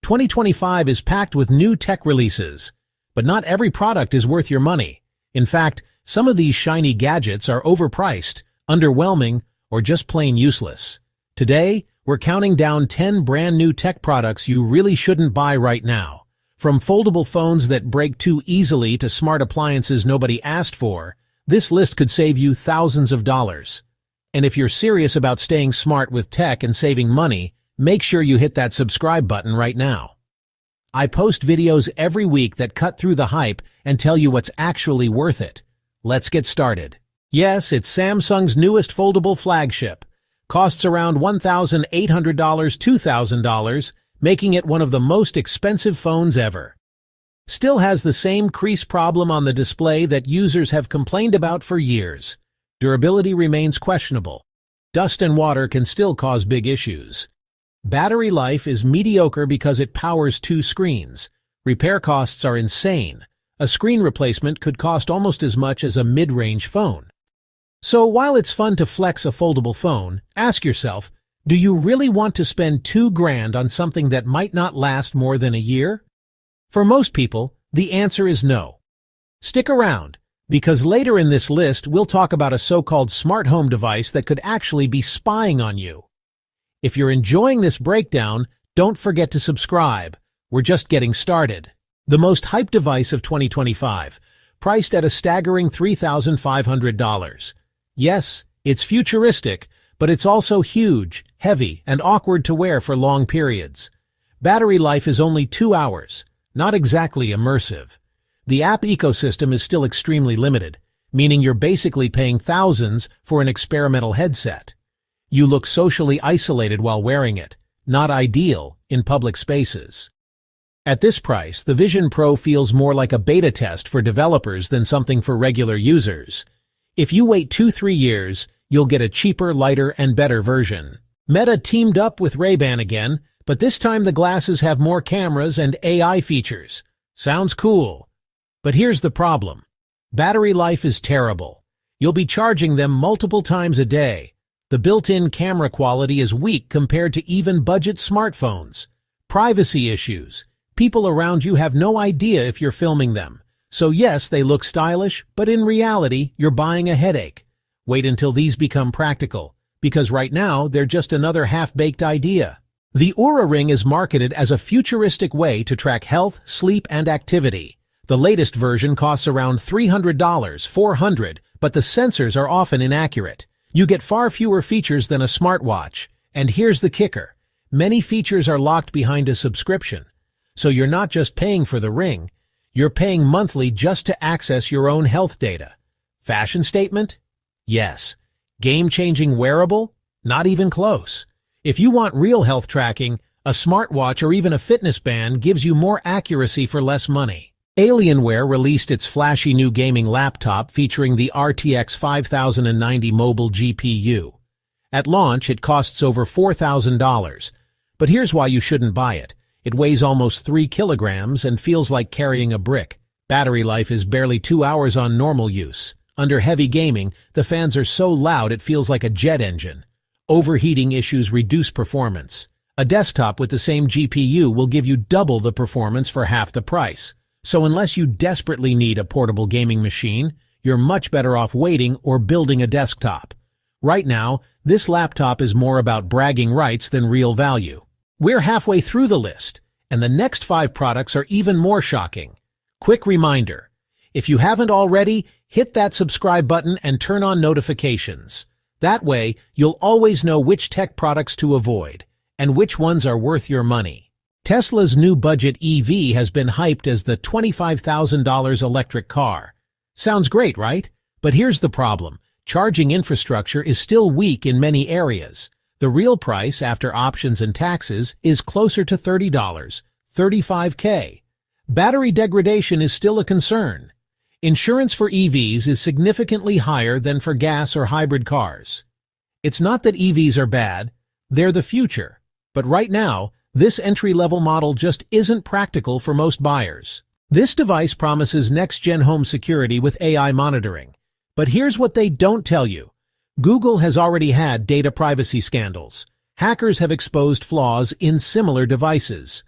2025 is packed with new tech releases, but not every product is worth your money. In fact, some of these shiny gadgets are overpriced, underwhelming, or just plain useless. Today, we're counting down 10 brand new tech products you really shouldn't buy right now. From foldable phones that break too easily to smart appliances nobody asked for, this list could save you thousands of dollars. And if you're serious about staying smart with tech and saving money, make sure you hit that subscribe button right now. I post videos every week that cut through the hype and tell you what's actually worth it. Let's get started. Yes, it's Samsung's newest foldable flagship. Costs around $1,800, $2,000, making it one of the most expensive phones ever. Still has the same crease problem on the display that users have complained about for years. Durability remains questionable. Dust and water can still cause big issues. Battery life is mediocre because it powers 2 screens. Repair costs are insane. A screen replacement could cost almost as much as a mid-range phone. So while it's fun to flex a foldable phone, ask yourself, do you really want to spend $2,000 on something that might not last more than a year? For most people, the answer is no. Stick around, because later in this list we'll talk about a so-called smart home device that could actually be spying on you. If you're enjoying this breakdown, don't forget to subscribe. We're just getting started. The most hyped device of 2025, priced at a staggering $3,500. Yes, it's futuristic, but it's also huge, heavy, and awkward to wear for long periods. Battery life is only 2 hours. Not exactly immersive. The app ecosystem is still extremely limited, meaning you're basically paying thousands for an experimental headset. You look socially isolated while wearing it, not ideal in public spaces. At this price, the Vision Pro feels more like a beta test for developers than something for regular users. If you wait 2-3 years, you'll get a cheaper, lighter, and better version. Meta teamed up with Ray-Ban again, but this time the glasses have more cameras and AI features. Sounds cool. But here's the problem. Battery life is terrible. You'll be charging them multiple times a day. The built-in camera quality is weak compared to even budget smartphones. Privacy issues. People around you have no idea if you're filming them. So yes, they look stylish, but in reality, you're buying a headache. Wait until these become practical, because right now they're just another half-baked idea. The Oura Ring is marketed as a futuristic way to track health, sleep, and activity. The latest version costs around $300, $400, but the sensors are often inaccurate. You get far fewer features than a smartwatch. And here's the kicker. Many features are locked behind a subscription. So you're not just paying for the ring, you're paying monthly just to access your own health data. Fashion statement? Yes. Game-changing wearable? Not even close. If you want real health tracking, a smartwatch or even a fitness band gives you more accuracy for less money. Alienware released its flashy new gaming laptop featuring the RTX 5090 mobile GPU. At launch, it costs over $4,000. But here's why you shouldn't buy it. It weighs almost 3 kilograms and feels like carrying a brick. Battery life is barely 2 hours on normal use. Under heavy gaming, the fans are so loud it feels like a jet engine. Overheating issues reduce performance. A desktop with the same GPU will give you double the performance for half the price. So unless you desperately need a portable gaming machine, you're much better off waiting or building a desktop. Right now, this laptop is more about bragging rights than real value. We're halfway through the list, and the next 5 products are even more shocking. Quick reminder, if you haven't already, hit that subscribe button and turn on notifications. That way, you'll always know which tech products to avoid, and which ones are worth your money. Tesla's new budget EV has been hyped as the $25,000 electric car. Sounds great, right? But here's the problem. Charging infrastructure is still weak in many areas. The real price, after options and taxes, is closer to $30, $35K. Battery degradation is still a concern. Insurance for EVs is significantly higher than for gas or hybrid cars. It's not that EVs are bad, they're the future. But right now, this entry-level model just isn't practical for most buyers. This device promises next-gen home security with AI monitoring. But here's what they don't tell you. Google has already had data privacy scandals. Hackers have exposed flaws in similar devices.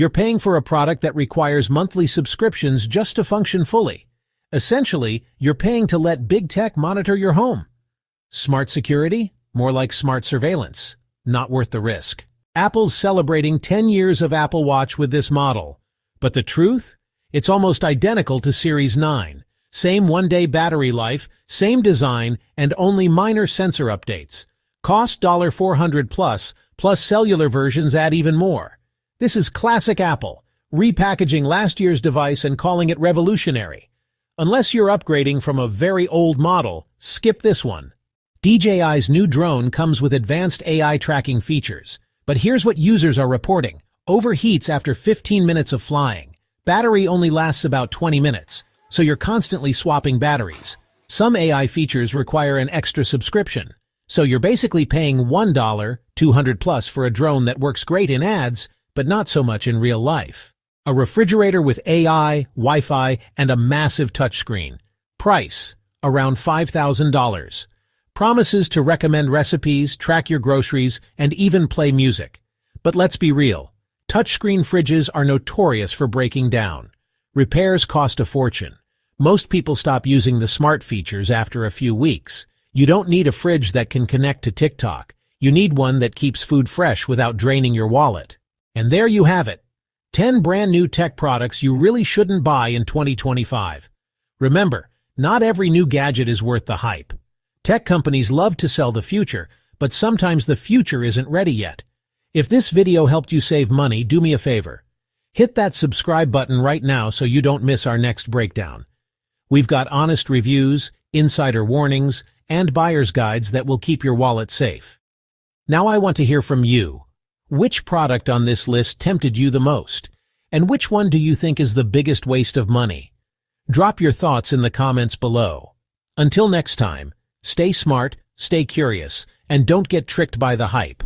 You're paying for a product that requires monthly subscriptions just to function fully. Essentially, you're paying to let big tech monitor your home. Smart security? More like smart surveillance. Not worth the risk. Apple's celebrating 10 years of Apple Watch with this model. But the truth? It's almost identical to Series 9. Same one-day battery life, same design, and only minor sensor updates. Cost $400 plus cellular versions add even more. This is classic Apple, repackaging last year's device and calling it revolutionary. Unless you're upgrading from a very old model, skip this one. DJI's new drone comes with advanced AI tracking features, but here's what users are reporting. Overheats after 15 minutes of flying. Battery only lasts about 20 minutes, so you're constantly swapping batteries. Some AI features require an extra subscription, so you're basically paying $1, $200 for a drone that works great in ads, but not so much in real life. A refrigerator with AI, Wi-Fi, and a massive touchscreen. Price, around $5,000. Promises to recommend recipes, track your groceries, and even play music. But let's be real. Touchscreen fridges are notorious for breaking down. Repairs cost a fortune. Most people stop using the smart features after a few weeks. You don't need a fridge that can connect to TikTok. You need one that keeps food fresh without draining your wallet. And there you have it. 10 brand new tech products you really shouldn't buy in 2025. Remember, not every new gadget is worth the hype. Tech companies love to sell the future, but sometimes the future isn't ready yet. If this video helped you save money, do me a favor. Hit that subscribe button right now so you don't miss our next breakdown. We've got honest reviews, insider warnings, and buyer's guides that will keep your wallet safe. Now I want to hear from you. Which product on this list tempted you the most? And which one do you think is the biggest waste of money? Drop your thoughts in the comments below. Until next time, stay smart, stay curious, and don't get tricked by the hype.